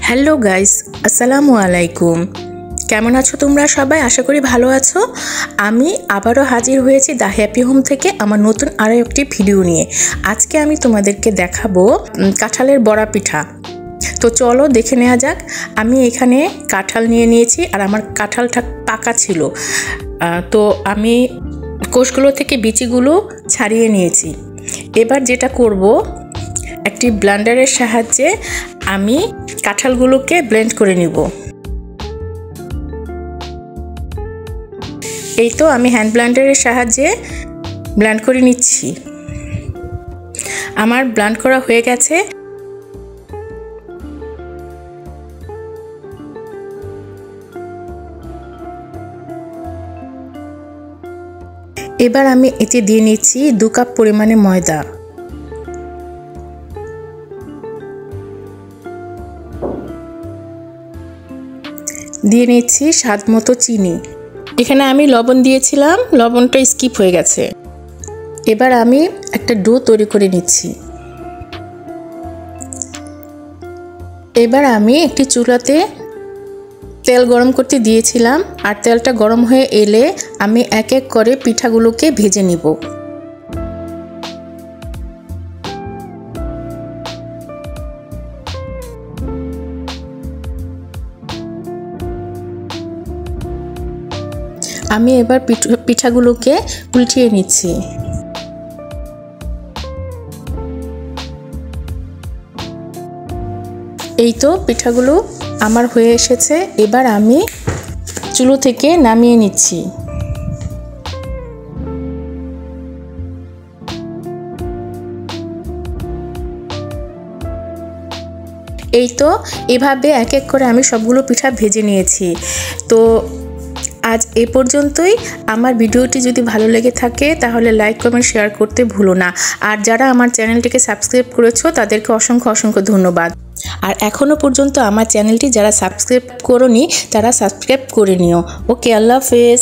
Hello guys, আসসালামু আলাইকুম। কেমন আছো তোমরা সবাই? আশা করি ভালো আছো। আমি আবারও হাজির হয়েছি দ্য হ্যাপি হোম থেকে আমার নতুন আরও একটি ভিডিও নিয়ে। আজকে আমি তোমাদেরকে দেখাবো কাঁঠালের বড়া পিঠা। তো চলো দেখে নেওয়া যাক। আমি এখানে কাঁঠাল নিয়ে নিয়েছি আর আমার কাঁঠালটা পাকা ছিল, তো আমি কোষগুলো থেকে বিচিগুলো ছাড়িয়ে নিয়েছি। এবার যেটা করব, একটি ব্লেন্ডারের সাহায্যে আমি কাঁঠালগুলোকে ব্লেন্ড করে নিব। এই তো আমি হ্যান্ড ব্লেন্ডারের সাহায্যে ব্লেন্ড করে নিচ্ছি। আমার ব্লেন্ড করা হয়ে গেছে। এবার আমি এতে দিয়ে নিচ্ছি 2 কাপ পরিমাণে ময়দা। দিয়ে নিচ্ছি স্বাদ মতো চিনি। এখানে আমি লবণ দিয়েছিলাম, লবণটা স্কিপ হয়ে গেছে। এবার আমি একটা ডো তৈরি করে নিচ্ছি। এবার আমি একটি চুলাতে তেল গরম করতে দিয়েছিলাম, আর তেলটা গরম হয়ে এলে আমি এক এক করে পিঠাগুলোকে ভেজে নিব। আমি এবার পিঠাগুলোকে উল্টিয়ে নিচ্ছি। এই তো পিঠাগুলো আমার হয়ে এসেছে। এবার আমি চুলো থেকে নামিয়ে নিচ্ছি। এই তো এভাবে এক এক করে আমি সবগুলো পিঠা ভেজে নিয়েছি। তো আজ এ পর্যন্তই। আমার ভিডিওটি যদি ভালো লেগে থাকে তাহলে লাইক কমেন্ট শেয়ার করতে ভুলো না। আর যারা আমার চ্যানেলটিকে সাবস্ক্রাইব করেছো তাদেরকে অসংখ্য অসংখ্য ধন্যবাদ। আর এখনও পর্যন্ত আমার চ্যানেলটি যারা সাবস্ক্রাইব করোনি তারা সাবস্ক্রাইব করে নিও। ওকে, আল্লাহ হাফেজ।